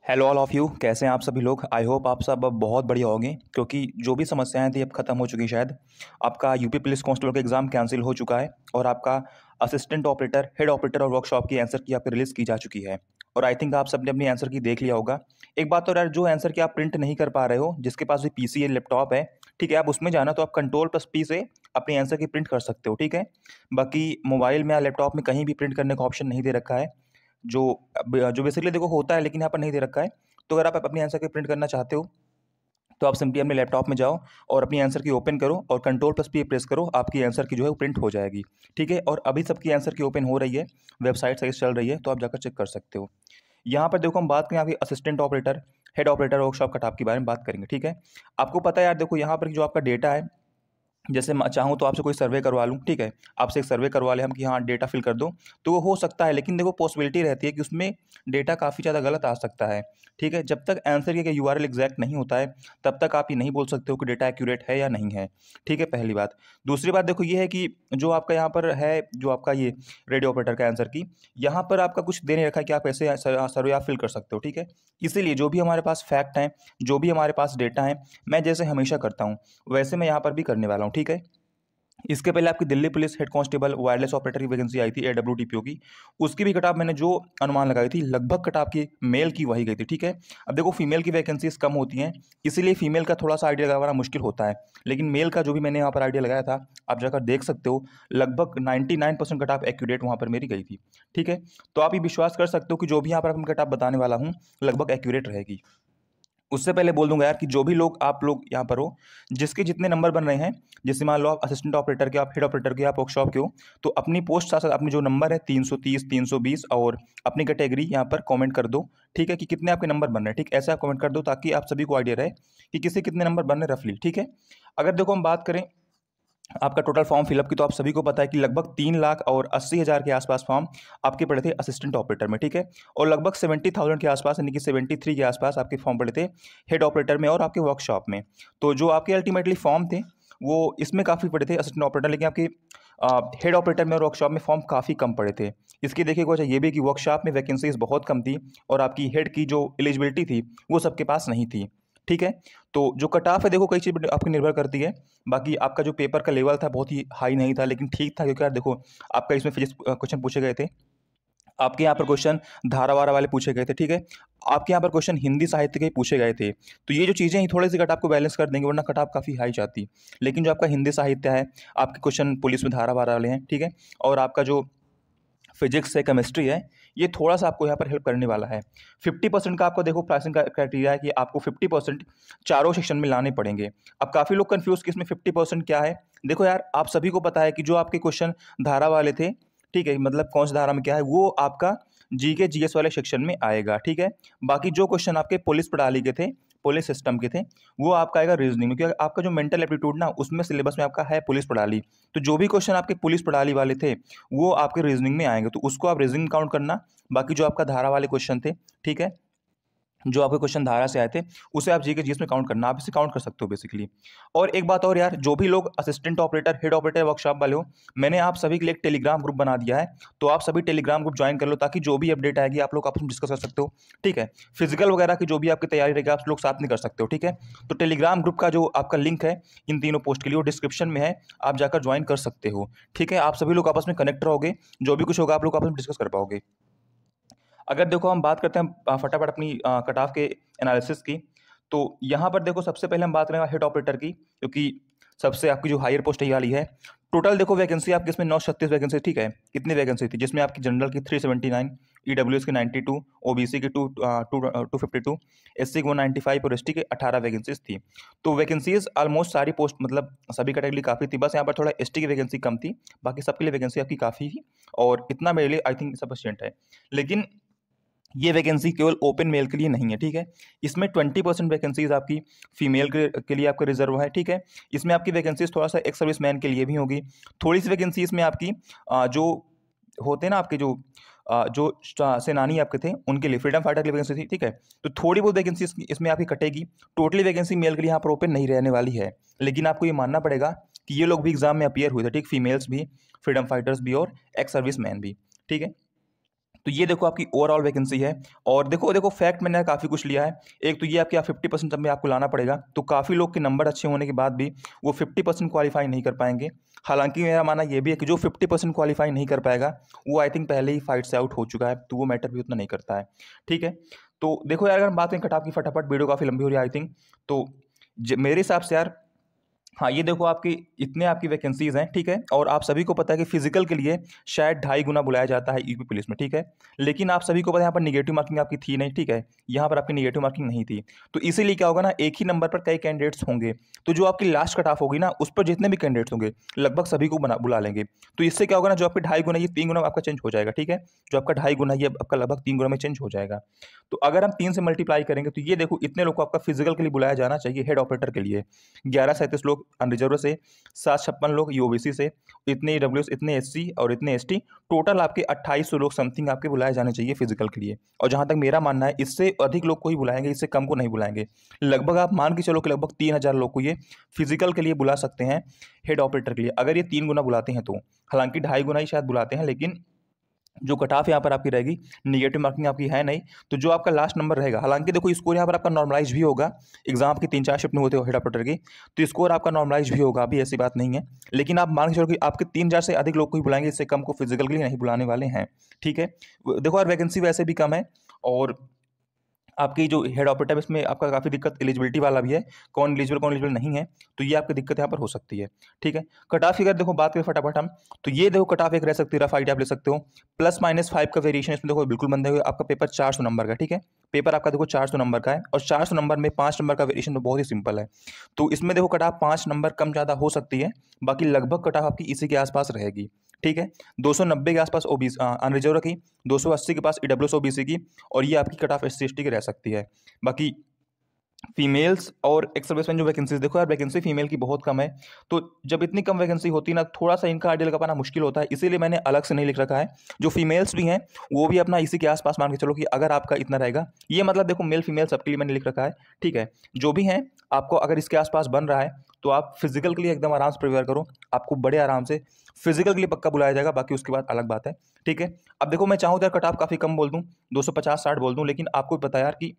Hello all of you, कैसे हैं आप सभी लोग। आई होप आप सब अब बहुत बढ़िया होंगे, क्योंकि जो भी समस्याएं थी अब ख़त्म हो चुकी शायद। आपका यूपी पुलिस कांस्टेबल का एग्ज़ाम कैंसिल हो चुका है और आपका असिस्टेंट ऑपरेटर, हेड ऑपरेटर और वर्कशॉप की आंसर की आपकी रिलीज़ की जा चुकी है। और आई थिंक आप सबने अपनी आंसर की देख लिया होगा। एक बात और यार, जो आंसर की आप प्रिंट नहीं कर पा रहे हो, जिसके पास भी पीसी है, लैपटॉप है, ठीक है, आप उसमें जाना तो आप कंट्रोल+P से अपनी आंसर की प्रिंट कर सकते हो, ठीक है। बाकी मोबाइल में या लैपटॉप में कहीं भी प्रिंट करने का ऑप्शन नहीं दे रखा है, जो बेसिकली देखो होता है, लेकिन यहाँ पर नहीं दे रखा है। तो अगर आप अपनी आंसर की प्रिंट करना चाहते हो तो आप सिंपली अपने लैपटॉप में जाओ और अपनी आंसर की ओपन करो और कंट्रोल+P प्रेस करो, आपकी आंसर की जो है वो प्रिंट हो जाएगी, ठीक है। और अभी सबकी आंसर की ओपन हो रही है, वेबसाइट सही चल रही है, तो आप जाकर चेक कर सकते हो। यहाँ पर देखो हम बात करें आपकी assistant operator, head operator workshop cut off के बारे में बात करेंगे, ठीक है। आपको पता है यार, देखो यहाँ पर जो आपका डेटा है, जैसे मैं चाहूँ तो आपसे कोई सर्वे करवा लूँ, ठीक है। आपसे एक सर्वे करवा लें हम कि हाँ डेटा फिल कर दो, तो वो हो सकता है, लेकिन देखो पॉसिबिलिटी रहती है कि उसमें डेटा काफ़ी ज़्यादा गलत आ सकता है, ठीक है। जब तक आंसर की यूआरएल एग्जैक्ट नहीं होता है, तब तक आप ये नहीं बोल सकते हो कि डेटा एक्यूरेट है या नहीं है, ठीक है, पहली बात। दूसरी बात देखो ये है कि जो आपका यहाँ पर है, जो आपका ये रेडियो ऑपरेटर का आंसर की, यहाँ पर आपका कुछ दे नहीं रखा है कि आप ऐसे सर्वे आप फिल कर सकते हो, ठीक है। इसीलिए जो भी हमारे पास फैक्ट हैं, जो भी हमारे पास डेटा है, मैं जैसे हमेशा करता हूँ वैसे मैं यहाँ पर भी करने वाला हूँ, ठीक है। इसके पहले आपकी Delhi police head constable wireless operator की वैकेंसी आई थी एडब्ल्यूटीपीओ की। उसकी भी कटाप मैंने जो अनुमान लगाई थी, लगभग कटाप की मेल की वही गई थी, ठीक है। अब देखो फीमेल की वैकेंसीज कम होती हैं, इसीलिए फीमेल का थोड़ा सा आइडिया लगाना मुश्किल होता है, लेकिन मेल का जो भी मैंने यहाँ पर आइडिया लगाया था, आप जाकर देख सकते हो, लगभग 99% कटाप एक्यूरेट वहाँ पर मेरी गई थी, ठीक है। तो आप ये विश्वास कर सकते हो कि जो भी यहाँ पर मैं कटाप बताने वाला हूँ, लगभग एक्यूरेट रहेगी। उससे पहले बोल दूंगा यार कि जो भी लोग आप लोग यहाँ पर हो, जिसके जितने नंबर बन रहे हैं, जैसे मान लो आप असिस्टेंट ऑपरेटर के, आप हेड ऑपरेटर के, आप वर्कशॉप के हो, तो अपनी पोस्ट साथ साथ अपने जो नंबर है 330 320 और अपनी कैटेगरी यहाँ पर कमेंट कर दो, ठीक है, कि कितने आपके नंबर बन रहे हैं, ठीक, ऐसा कमेंट कर दो ताकि आप सभी को आइडिया रहे कि किसे कितने नंबर बन रहे हैं रफली, ठीक है। अगर देखो हम बात करें आपका टोटल फॉर्म फिलअप की, तो आप सभी को पता है कि लगभग 3,80,000 के आसपास फॉर्म आपके पड़े थे असिस्टेंट ऑपरेटर में, ठीक है। और लगभग 70,000 के आसपास, यानी कि 73 के आसपास आपके फॉर्म पड़े थे हेड ऑपरेटर में और आपके वर्कशॉप में। तो जो आपके अल्टीमेटली फॉर्म थे वो इसमें काफ़ी पड़े थे असिस्टेंट ऑपरेटर, लेकिन आपके हेड ऑपरेटर में और वर्कशॉप में फॉर्म काफ़ी कम पड़े थे। इसकी देखिए वजह ये भी कि वर्कशॉप में वैकेंसीज बहुत कम थी और आपकी हेड की जो एलिजिबिलिटी थी वो सबके पास नहीं थी, ठीक है। तो जो कट ऑफ है देखो कई चीज़ आपकी निर्भर करती है। बाकी आपका जो पेपर का लेवल था बहुत ही हाई नहीं था, लेकिन ठीक था, क्योंकि यार देखो आपका इसमें फिजिक्स क्वेश्चन पूछे गए थे, आपके यहाँ पर क्वेश्चन धारा वारा वाले पूछे गए थे, ठीक है। आपके यहाँ पर क्वेश्चन हिंदी साहित्य के ही पूछे गए थे, तो ये जो चीज़ें हैं थोड़ी सी कट आपको बैलेंस कर देंगे, वरना कट आप काफ़ी हाई जाती। लेकिन जो आपका हिंदी साहित्य है, आपके क्वेश्चन पुलिस में धारा वारा वाले हैं, ठीक है। और आपका जो फिजिक्स है, केमिस्ट्री है, ये थोड़ा-सा आपको यहाँ पर हेल्प करने वाला है। 50% का आपको देखो पासिंग का क्राइटेरिया है कि आपको 50% चारों सेक्शन में लाने पड़ेंगे। अब काफ़ी लोग कन्फ्यूज़ कि इसमें 50% क्या है? देखो यार, आप सभी को पता है कि जो आपके क्वेश्चन धारा वाले थे, ठीक है? मतलब कौन-सी धारा में क्या है, वो आपका जीके, जीएस वाले सेक्शन में आएगा, ठीक है? बाकी जो क्वेश्चन आपके पुलिस प्रणाली के थे, पुलिस सिस्टम के थे, वो आपका आएगा रीज़निंग में, क्योंकि आपका जो मेंटल एप्टीट्यूड ना, उसमें सिलेबस में आपका है पुलिस प्रणाली। तो जो भी क्वेश्चन आपके पुलिस प्रणाली वाले थे, वो आपके रीजनिंग में आएंगे, तो उसको आप रीजनिंग काउंट करना। बाकी जो आपका धारा वाले क्वेश्चन थे, ठीक है, जो आपके क्वेश्चन धारा से आए थे, उसे आप जीके जीएस में काउंट करना, आप इसे काउंट कर सकते हो बेसिकली। और एक बात और यार, जो भी लोग assistant operator, head operator workshop वाले हो, मैंने आप सभी के लिए एक टेलीग्राम ग्रुप बना दिया है, तो आप सभी टेलीग्राम ग्रुप ज्वाइन कर लो, ताकि जो भी अपडेट आएगी आप लोग आपस में डिस्कस कर सकते हो, ठीक है। फिजिकल वगैरह की जो भी आपकी तैयारी रहेगी आप लोग साथ में कर सकते हो, ठीक है। तो टेलीग्राम ग्रुप का जो आपका लिंक है इन तीनों पोस्ट के लिए, वो डिस्क्रिप्शन में है, आप जाकर ज्वाइन कर सकते हो, ठीक है। आप सभी लोग आपस में कनेक्ट रहोगे, जो भी कुछ होगा आप लोग आपस में डिस्कस कर पाओगे। अगर देखो हम बात करते हैं फटाफट अपनी कट ऑफ के एनालिसिस की, तो यहाँ पर देखो सबसे पहले हम बात करेंगे हेड ऑपरेटर की, क्योंकि सबसे आपकी जो हायर पोस्ट ये वाली है। टोटल देखो वैकेंसी आपकी इसमें 936 वैकेंसी, ठीक है। कितनी वैकेंसी थी, जिसमें आपकी जनरल की 379, ईडब्ल्यूएस की 92, ओबीसी की 252, एससी की 195 और एसटी की 18 वैकेंसीज थी। तो वैकेंसीज ऑलमोस्ट सारी पोस्ट, मतलब सभी कैटेगरी काफ़ी थी, बस यहाँ पर थोड़ा एसटी की वैकेंसी कम थी, बाकी सबके लिए वैकेंसी आपकी काफ़ी थी, और इतना मेरे लिए आई थिंक सफिशियंट है। लेकिन ये वैकेंसी केवल ओपन मेल के लिए नहीं है, ठीक है। इसमें 20% वैकेंसीज आपकी फीमेल के लिए आपका रिजर्व है, ठीक है। इसमें आपकी वैकेंसीज थोड़ा सा एक्स सर्विस मैन के लिए भी होगी। थोड़ी सी वैकेंसी इसमें आपकी जो होते हैं ना आपके जो सेनानी आपके थे उनके लिए, फ्रीडम फाइटर की वैकेंसी थी, ठीक है। तो थोड़ी बहुत वैकेंसी इसमें आपकी कटेगी। टोटली वैकेंसी मेल के लिए यहाँ पर ओपन नहीं रहने वाली है, लेकिन आपको ये मानना पड़ेगा कि ये लोग भी एग्जाम में अपियर हुए थे, ठीक, फीमेल्स भी, फ्रीडम फाइटर्स भी और एक्स सर्विस मैन भी, ठीक है। तो ये देखो आपकी ओवरऑल वैकेंसी है। और देखो देखो फैक्ट मैंने काफ़ी कुछ लिया है। एक तो ये आपके 50% में आपको लाना पड़ेगा, तो काफ़ी लोग के नंबर अच्छे होने के बाद भी वो 50% क्वालिफाई नहीं कर पाएंगे। हालांकि मेरा मानना ये भी है कि जो 50% क्वालिफाई नहीं कर पाएगा वो आई थिंक पहले ही फाइट से आउट हो चुका है, तो वो मैटर भी उतना नहीं करता है। ठीक है, तो देखो यार, अगर हम बात करें कट ऑफ की, फटाफट वीडियो काफ़ी लंबी हो रही है आई थिंक, तो मेरे हिसाब से यार, हाँ, ये देखो आपकी इतने आपकी वैकेंसीज हैं, ठीक है। और आप सभी को पता है कि फिजिकल के लिए शायद 2.5 गुना बुलाया जाता है यूपी पुलिस में, ठीक है। लेकिन आप सभी को पता है यहाँ पर निगेटिव मार्किंग आपकी थी नहीं, ठीक है। यहाँ पर आपकी निगेटिव मार्किंग नहीं थी, तो इसीलिए क्या होगा ना, एक ही नंबर पर कई कैंडिडेट्स होंगे, तो जो आपकी लास्ट कट ऑफ होगी ना, उस पर जितने भी कैंडिडेट्स होंगे लगभग सभी को बुला लेंगे। तो इससे क्या होगा ना, जो आपके 2.5 गुना, ये 3 गुना आपका चेंज हो जाएगा, ठीक है। जो आपका 2.5 गुना, ये आपका लगभग 3 गुना में चेंज हो जाएगा। तो अगर हम 3 से मल्टीप्लाई करेंगे तो ये देखो इतने लोग को आपका फिजिकल के लिए बुलाया जाना चाहिए हेड ऑपरेटर के लिए। 1137 लोग अनरिजर्व से, 756 लोग यूओबीसी से, इतने ईडब्ल्यूएस, इतने एससी और इतने एसटी, टोटल आपके 2800 लोग समथिंग आपके बुलाए जाने चाहिए फिजिकल के लिए। और जहां तक मेरा मानना है, इससे अधिक लोग को ही बुलाएंगे, इससे कम को नहीं बुलाएंगे। लगभग आप मान के चलो कि लगभग 3000 लोग को ये फिजिकल के लिए बुला सकते हैं हेड ऑपरेटर के लिए, अगर ये 3 गुना बुलाते हैं तो। हालांकि 2.5 गुना ही शायद बुलाते हैं, लेकिन जो कट ऑफ यहाँ पर आपकी रहेगी, निगेटिव मार्किंग आपकी है नहीं, तो जो आपका लास्ट नंबर रहेगा, हालांकि देखो स्कोर यहाँ पर आपका नॉर्मलाइज भी होगा। एग्जाम आपकी 3-4 शिफ्ट में होते हो हेड ऑपरेटर की, तो स्कोर आपका नॉर्मलाइज भी होगा, अभी ऐसी बात नहीं है। लेकिन आप मान के चलो कि आपके 3000 से अधिक लोग को ही बुलाएंगे, इससे कम को फिजिकल के लिए नहीं बुलाने वाले हैं, ठीक है। देखो यार, वैकेंसी वैसे भी कम है, और आपकी जो हेड ऑपरेटर है इसमें आपका काफ़ी दिक्कत एलिजिबिलिटी वाला भी है, कौन एलिजिबल नहीं है, तो ये आपकी दिक्कत यहाँ पर हो सकती है, ठीक है। कट ऑफ की अगर देखो बात करें फटाफट हम, तो ये देखो कट ऑफ एक रह सकती है, रफ आइडिया आप ले सकते हो, +-5 का वेरिएशन इसमें देखो बिल्कुल बंदे हुए। आपका पेपर 400 नंबर का, ठीक है। पेपर आपका देखो 400 नंबर का है, और 400 नंबर में 5 नंबर का वेरिएशन तो बहुत ही सिंपल है। तो इसमें देखो कट ऑफ 5 नंबर कम ज़्यादा हो सकती है, बाकी लगभग कट ऑफ आपकी इसी के आसपास रहेगी, ठीक है। 290 के आसपास ओबीसी अनरिजर्व की, 280 के पास ईडब्ल्यूएस ओबीसी की, और ये आपकी कट ऑफ एससी एसटी की रह सकती है। बाकी फीमेल्स और एक्स सर्विसमैन जो वैकेंसीज, देखो यार वैकेंसी फीमेल की बहुत कम है, तो जब इतनी कम वैकेंसी होती है ना, थोड़ा सा इनका आइडिया लगा पाना मुश्किल होता है, इसीलिए मैंने अलग से नहीं लिख रखा है। जो फीमेल्स भी हैं वो भी अपना इसी के आसपास मान के चलो कि अगर आपका इतना रहेगा, ये मतलब देखो मेल फीमेल सबके लिए मैंने लिख रखा है, ठीक है। जो भी हैं, आपको अगर इसके आसपास बन रहा है तो आप फिजिकल के लिए एकदम आराम से प्रिपेयर करो, आपको बड़े आराम से फिजिकल के लिए पक्का बुलाया जाएगा, बाकी उसके बाद अलग बात है, ठीक है। अब देखो मैं चाहूँ तो यार कट ऑफ काफ़ी कम बोल दूँ, 250-60 बोल दूँ, लेकिन आपको भी पता है यार कि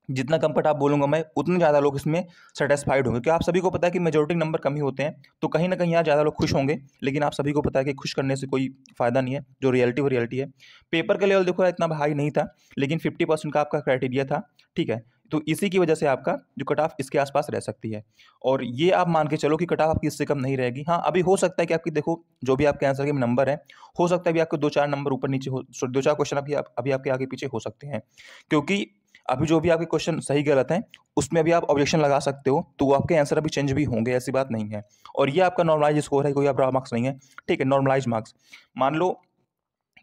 जितना कम कट ऑफ बोलूँगा मैं, उतने ज़्यादा लोग इसमें सेटिस्फाइड होंगे, क्योंकि आप सभी को पता है कि मेजॉरिटी नंबर कम ही होते हैं, तो कहीं ना कहीं यार ज़्यादा लोग खुश होंगे। लेकिन आप सभी को पता है कि खुश करने से कोई फ़ायदा नहीं है, जो रियलिटी वो रियलिटी है। पेपर का लेवल देखो यार इतना हाई नहीं था, लेकिन 50% का आपका क्राइटेरिया था, ठीक है। तो इसी की वजह से आपका जो कट ऑफ इसके आसपास रह सकती है, और ये आप मान के चलो कि कट ऑफ आपकी इससे कम नहीं रहेगी। हाँ, अभी हो सकता है कि आपकी देखो जो भी आपके आंसर के नंबर है, हो सकता है अभी आपके 2-4 नंबर ऊपर नीचे हो, 2-4 क्वेश्चन अभी आपके आगे पीछे हो सकते हैं, क्योंकि अभी जो भी आपके क्वेश्चन सही गलत हैं, उसमें अभी आप ऑब्जेक्शन लगा सकते हो, तो आपके आंसर अभी चेंज भी होंगे, ऐसी बात नहीं है। और ये आपका नॉर्मलाइज स्कोर है, कोई आप रॉ मार्क्स नहीं है, ठीक है, नॉर्मलाइज मार्क्स। मान लो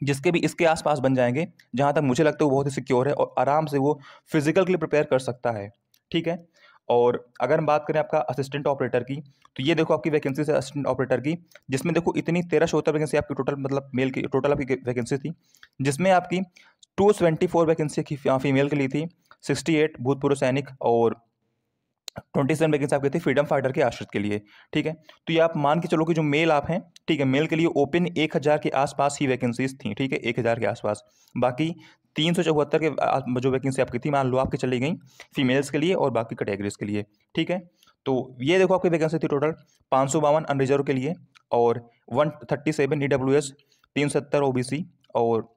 जिसके भी इसके आसपास बन जाएंगे, जहाँ तक मुझे लगता है वो बहुत ही सिक्योर है, और आराम से वो फिजिकल के लिए प्रिपेयर कर सकता है, ठीक है। और अगर हम बात करें आपका असिस्टेंट ऑपरेटर की, तो ये देखो आपकी वैकेंसी है असिस्टेंट ऑपरेटर की, जिसमें देखो इतनी 1374 वैकेंसी आपकी टोटल, मतलब मेल की टोटल आपकी वैकेंसी थी, जिसमें आपकी 274 वैकेंसी की फीमेल के लिए थी, 68 भूतपूर्व सैनिक, और 27 वैकेंसी आपकी थी फ्रीडम फाइटर के आश्रित के लिए, ठीक है। तो ये आप मान के चलो कि जो मेल आप हैं, ठीक है, मेल के लिए ओपन 1000 के आसपास ही वैकेंसीज थी, ठीक है, 1000 के आसपास। बाकी 374 के जो वैकेंसी आपकी थी, मान लो आपकी चली गई फीमेल्स के लिए और बाकी कैटेगरीज के लिए, ठीक है। तो ये देखो आपकी वैकेंसी थी टोटल 552 अनरिजर्व के लिए, और 137 ईडब्ल्यूएस, 370 ओबीसी, और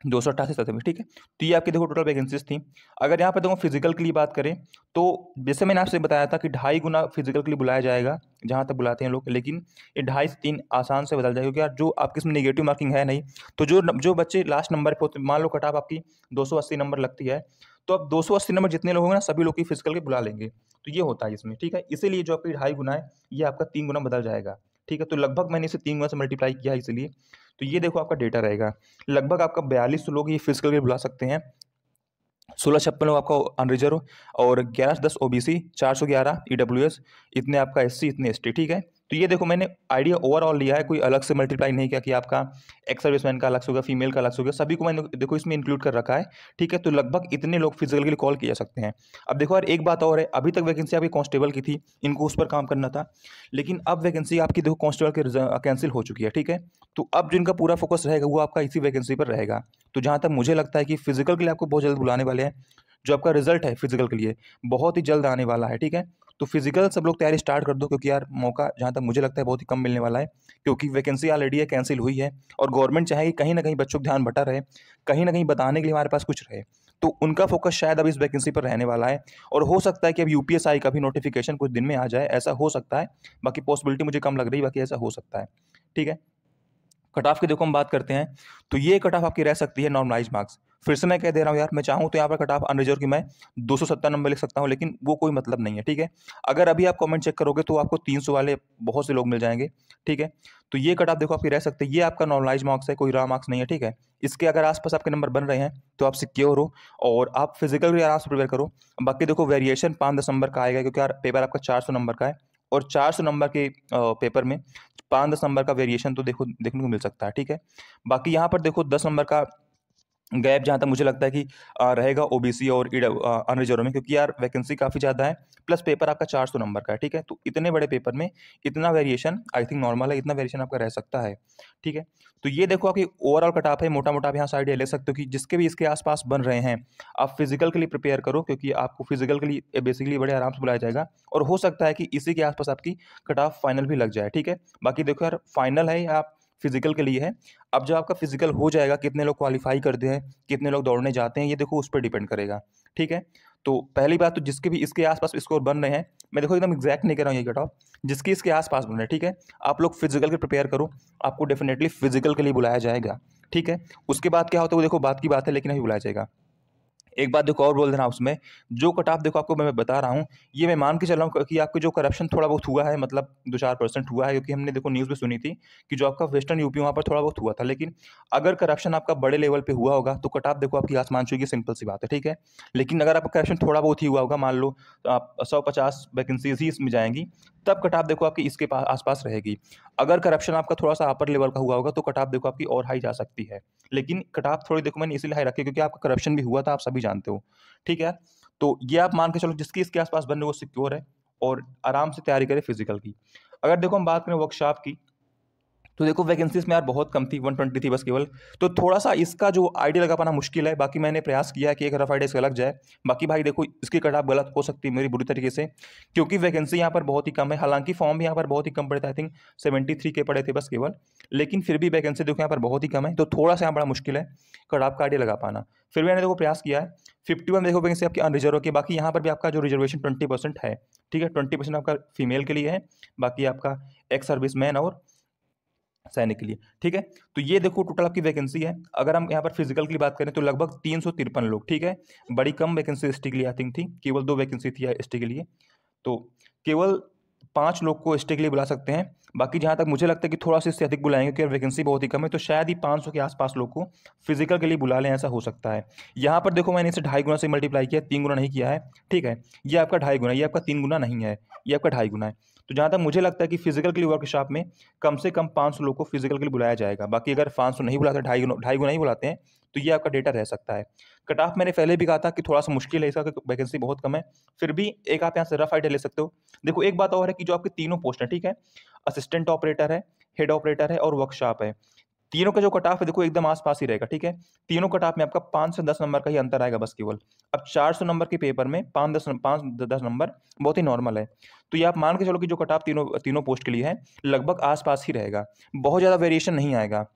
288 सतह में, ठीक है। तो ये आपकी देखो टोटल वैकेंसीज थी। अगर यहाँ पर देखो फिजिकल के लिए बात करें, तो जैसे मैंने आपसे बताया था कि 2.5 गुना फिजिकल के लिए बुलाया जाएगा, जहाँ तक बुलाते हैं लोग, लेकिन ये 2.5 से 3 आसान से बदल जाएगा, क्योंकि यार जो आपकी इसमें नेगेटिव मार्किंग है नहीं, तो जो बच्चे लास्ट नंबर पर होते, मान लो कट ऑफ आपकी 280 नंबर लगती है, तो अब 280 नंबर जितने लोग होंगे ना, सभी लोग की फिजिकल के बुला लेंगे, तो ये होता है इसमें, ठीक है। इसीलिए जो आपकी 2.5 गुना है, ये आपका 3 गुना बदल जाएगा, ठीक है। तो लगभग मैंने इसे 3 गुना से मल्टीप्लाई किया है इसलिए। तो ये देखो आपका डेटा रहेगा, लगभग आपका 4200 लोग ये फिजिकल के बुला सकते हैं, 1656 लोग आपका अनरिजर्व, और 1110 ओबीसी, 411 ईडब्ल्यूएस, इतने आपका एससी, इतने एसटी, ठीक है। तो ये देखो मैंने आइडिया ओवरऑल लिया है, कोई अलग से मल्टीप्लाई नहीं किया कि आपका एक्स सर्विसमैन का अलग से होगा, फीमेल का अलग से होगा, सभी को मैंने देखो इसमें इंक्लूड कर रखा है। ठीक है, तो लगभग इतने लोग फिजिकल के लिए कॉल किए जा सकते हैं। अब देखो यार एक बात और है, अभी तक वैकेंसी आपकी कांस्टेबल की थी, इनको उस पर काम करना था, लेकिन अब वैकेंसी आपकी देखो कांस्टेबल की कैंसिल हो चुकी है। ठीक है, तो अब जिनका पूरा फोकस रहेगा वो आपका इसी वैकेंसी पर रहेगा। तो जहाँ तक मुझे लगता है कि फिजिकल के लिए आपको बहुत जल्द बुलाने वाले हैं, जो आपका रिजल्ट है फिजिकल के लिए बहुत ही जल्द आने वाला है। ठीक है, तो फिजिकल सब लोग तैयारी स्टार्ट कर दो, क्योंकि यार मौका जहाँ तक मुझे लगता है बहुत ही कम मिलने वाला है, क्योंकि वैकेंसी ऑलरेडी है, कैंसिल हुई है, और गवर्नमेंट चाहेगी कहीं ना कहीं बच्चों को ध्यान बटा रहे, कहीं ना कहीं बताने के लिए हमारे पास कुछ रहे। तो उनका फोकस शायद अब इस वैकेंसी पर रहने वाला है, और हो सकता है कि अब यूपीएसआई का भी नोटिफिकेशन कुछ दिन में आ जाए, ऐसा हो सकता है। बाकी पॉसिबिलिटी मुझे कम लग रही है, बाकी ऐसा हो सकता है। ठीक है, कट ऑफ की देखो हम बात करते हैं, तो ये कट ऑफ आपकी रह सकती है नॉर्मलाइज मार्क्स। फिर से मैं कह दे रहा हूँ यार, मैं चाहूँ तो यहाँ पर कट ऑफ अनरिजर्व की मैं 270 नंबर लिख सकता हूँ, लेकिन वो कोई मतलब नहीं है। ठीक है, अगर अभी आप कमेंट चेक करोगे तो आपको 300 वाले बहुत से लोग मिल जाएंगे। ठीक है, तो ये कट ऑफ देखो आपकी रह सकते हैं, ये आपका नॉर्मलाइज मार्क्स है, कोई रॉ मार्क्स नहीं है। ठीक है, इसके अगर आसपास आपके नंबर बन रहे हैं तो आप सिक्योर हो, और आप फिजिकल भी आराम से प्रिपेयर करो। बाकी देखो वेरिएशन 5-10 नंबर का आएगा, क्योंकि यार पेपर आपका 400 नंबर का है, और 400 नंबर के पेपर में 5-10 नंबर का वेरिएशन तो देखो देखने को मिल सकता है। ठीक है, बाकी यहाँ पर देखो 10 नंबर का गैप जहाँ तक मुझे लगता है कि रहेगा ओबीसी और अनरिजर्व में, क्योंकि यार वैकेंसी काफ़ी ज़्यादा है, प्लस पेपर आपका 400 नंबर का है। ठीक है, तो इतने बड़े पेपर में इतना वेरिएशन आई थिंक नॉर्मल है, इतना वेरिएशन आपका रह सकता है। ठीक है, तो ये देखो आपकी ओवरऑल कट ऑफ है, मोटा मोटा आप यहाँ से आइडिया ले सकते हो कि जिसके भी इसके आसपास बन रहे हैं, आप फिजिकल के लिए प्रिपेयर करो, क्योंकि आपको फिजिकल के लिए बेसिकली बड़े आराम से बुलाया जाएगा, और हो सकता है कि इसी के आसपास आपकी कट ऑफ फाइनल भी लग जाए। ठीक है, बाकी देखो यार फाइनल है, आप फिजिकल के लिए है। अब जब आपका फिजिकल हो जाएगा, कितने लोग क्वालिफाई करते हैं, कितने लोग दौड़ने जाते हैं, ये देखो उस पर डिपेंड करेगा। ठीक है, तो पहली बात तो जिसके भी इसके आसपास स्कोर बन रहे हैं, मैं देखो एकदम एग्जैक्ट नहीं कर रहा हूँ ये कट ऑफ, जिसके इसके आसपास बन रहे हैं, ठीक है, आप लोग फिजिकल के प्रिपेयर करो, आपको डेफिनेटली फिजिकल के लिए बुलाया जाएगा। ठीक है, उसके बाद क्या होता है वो देखो बात की बात है, लेकिन अभी बुलाया जाएगा। एक बात देखो और बोल देना उसमें, जो कट ऑफ देखो आपको मैं बता रहा हूँ, ये मैं मान के चल रहा हूँ कि आपके जो करप्शन थोड़ा बहुत हुआ है, मतलब 2-4% हुआ है, क्योंकि हमने देखो न्यूज़ में सुनी थी कि जो आपका वेस्टर्न यूपी वहाँ पर थोड़ा बहुत हुआ था, लेकिन अगर करप्शन आपका बड़े लेवल पे हुआ होगा तो कट ऑफ देखो आपकी आसमान छूएगी, सिंपल सी बात है। ठीक है, लेकिन अगर आपका करप्शन थोड़ा बहुत ही हुआ होगा, मान लो आप 150 वैकेंसीज ही इसमें जाएंगी, तब कट ऑफ देखो आपकी इसके आसपास रहेगी। अगर करप्शन आपका थोड़ा सा अपर लेवल का हुआ होगा तो कट ऑफ देखो आपकी और हाई जा सकती है, लेकिन कट ऑफ थोड़ी देखो मैंने इसीलिए हाई रखी क्योंकि आपका करप्शन भी हुआ था, आप सभी जानते हो। ठीक है, तो ये आप मान के चलो जिसकी इसके आसपास बन रहे वो सिक्योर है, और आराम से तैयारी करें फिजिकल की। अगर देखो हम बात करें वर्कशॉप की, तो देखो वैकेंसीज में यार बहुत कम थी, 120 थी बस केवल, तो थोड़ा सा इसका जो आइडिया लगा पाना मुश्किल है। बाकी मैंने प्रयास किया है कि एक रफ आइडिया इसका लग जाए। बाकी भाई देखो इसकी कट ऑफ गलत हो सकती है मेरी बुरी तरीके से, क्योंकि वैकेंसी यहाँ पर बहुत ही कम है, हालांकि फॉर्म भी यहाँ पर बहुत ही कम पड़े थे, आई थिंक 73 के पड़े थे बस केवल, लेकिन फिर भी वैकेंसी देखो यहाँ पर बहुत ही कम है, तो थोड़ा सा यहाँ बड़ा मुश्किल है कट ऑफ का आइडिया लगा पाना। फिर मैंने देखो प्रयास किया है। 51 देखो वैकेंसी आपकी अनरिजर्व की, बाकी यहाँ पर भी आपका जो रिजर्वेशन 20% है। ठीक है, 20% आपका फीमेल के लिए है, बाकी आपका एक्स सर्विस मैन और सैनिक के लिए। ठीक है, तो ये देखो टोटल आपकी वैकेंसी है। अगर हम यहाँ पर फिजिकल की बात करें तो लगभग 353 लोग। ठीक है, बड़ी कम वैकेंसी एसटी के लिए आई थिंक थी, केवल 2 वैकेंसी थी एसटी के लिए, तो केवल 5 लोग को एसटी के लिए बुला सकते हैं। बाकी जहाँ तक मुझे लगता है कि थोड़ा सा इससे अधिक बुलाएंगे, क्योंकि वैकेंसी बहुत ही कम है, तो शायद ही 500 के आसपास लोग को फिजिकल के लिए बुला लें, ऐसा हो सकता है। यहाँ पर देखो मैंने इसे 2.5 गुना से मल्टीप्लाई किया, 3 गुना नहीं किया है। ठीक है, ये आपका 2.5 गुना, ये आपका 3 गुना नहीं है, ये आपका 2.5 गुना है। तो जहाँ तक मुझे लगता है कि फिजिकल के लिए वर्कशॉप में कम से कम 500 लोग को फिजिकल के लिए बुलाया जाएगा। बाकी अगर 500 नहीं बुलाते, 2.5 गुना ही बुलाते हैं, तो ये आपका डेटा रह सकता है। कट ऑफ मैंने पहले भी कहा था कि थोड़ा सा मुश्किल है इसका, वैकेंसी बहुत कम है, फिर भी एक आप यहाँ से रफ आइडिया ले सकते हो। देखो एक बात और है कि जो आपके तीनों पोस्ट है, ठीक है, असिस्टेंट ऑपरेटर है, हेड ऑपरेटर है और वर्कशॉप है, तीनों का जो कट ऑफ है देखो एकदम आसपास ही रहेगा। ठीक है, तीनों कट ऑफ में आपका 5 से 10 नंबर का ही अंतर आएगा बस केवल। अब 400 नंबर के पेपर में 5-10 नंबर बहुत ही नॉर्मल है। तो ये आप मान के चलो कि जो कट ऑफ तीनों तीनों पोस्ट के लिए है लगभग आसपास ही रहेगा, बहुत ज़्यादा वेरिएशन नहीं आएगा,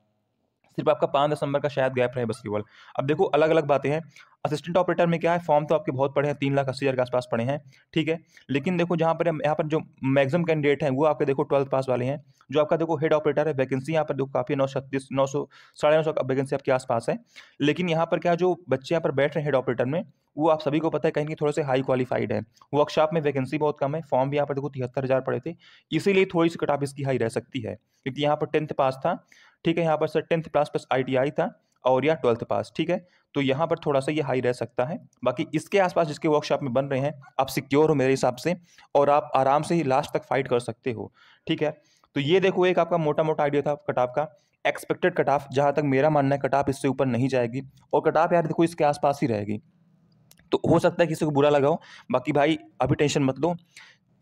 सिर्फ आपका 5-10 नंबर का शायद गैप रहे बस केवल। अब देखो अलग अलग बातें हैं। असिस्टेंट ऑपरेटर में क्या है, फॉर्म तो आपके बहुत पड़े हैं, 3,80,000 के आसपास पड़े हैं। ठीक है, लेकिन देखो जहाँ पर यहाँ पर जो मैक्सिमम कैंडिडेट हैं वो आपके देखो 12th पास वाले हैं। जो आपका देखो हेड ऑपरेटर है, वैकेंसी यहाँ पर देखो काफ़ी 936 900 950 वैकेंसी आपके आसपास है। लेकिन यहाँ पर क्या, जो बच्चे यहाँ पर बैठ रहे हैं हेड ऑपरेटर में, वो आप सभी को पता है कहीं कि थोड़े से हाई क्वालिफाइड है। वर्कशॉप में वैकेंसी बहुत कम है, फॉर्म भी यहाँ पर देखो 73,000 पड़े थे, इसीलिए थोड़ी सी कट ऑफ इसकी हाई रह सकती है, क्योंकि यहाँ पर 10th पास था। ठीक है, यहाँ पर sir 10th class plus ITI था, और या 12th पास, ठीक है। तो यहाँ पर थोड़ा सा ये हाई रह सकता है। बाकी इसके आसपास जिसके वर्कशॉप में बन रहे हैं, आप सिक्योर हो मेरे हिसाब से, और आप आराम से ही लास्ट तक फाइट कर सकते हो, ठीक है। तो ये देखो एक आपका मोटा मोटा आइडिया था कट ऑफ का। एक्सपेक्टेड कट ऑफ, जहाँ तक मेरा मानना है कट ऑफ इससे ऊपर नहीं जाएगी, और कट ऑफ यार देखो इसके आसपास ही रहेगी। तो हो सकता है किसी को बुरा लगा हो, बाकी भाई अभी टेंशन मत लो।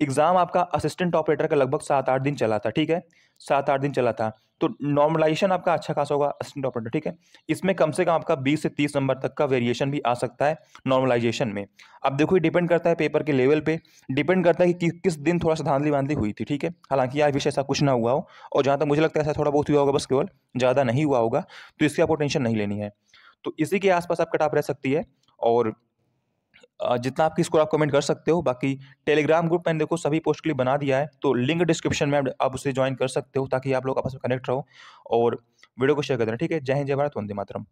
एग्जाम आपका असिस्टेंट ऑपरेटर का लगभग 7-8 दिन चला था, ठीक है। 7-8 दिन चला था। तो नॉर्मलाइजेशन आपका अच्छा खासा होगा असिस्टेंट ऑपरेटर, ठीक है। इसमें कम से कम आपका 20 से 30 नंबर तक का वेरिएशन भी आ सकता है नॉर्मलाइजेशन में। अब देखो ये डिपेंड करता है पेपर के लेवल पे, डिपेंड करता है कि किस दिन थोड़ा सा धांधली वांधली हुई थी, ठीक है। हालांकि यार विषय ऐसा कुछ ना हुआ हो, और जहाँ तक मुझे लगता है ऐसा थोड़ा बहुत हुआ होगा बस, केवल ज़्यादा नहीं हुआ होगा, तो इसकी आपको टेंशन नहीं लेनी है। तो इसी के आसपास आप कट ऑफ रह सकती है। और जितना आपकी स्कोर आप कमेंट कर सकते हो। बाकी टेलीग्राम ग्रुप मैंने देखो सभी पोस्ट के लिए बना दिया है, तो लिंक डिस्क्रिप्शन में आप उसे ज्वाइन कर सकते हो, ताकि आप लोग आपस में कनेक्ट रहो और वीडियो को शेयर कर देना, ठीक है। जय हिंद, जय भारत, वंदे मातरम।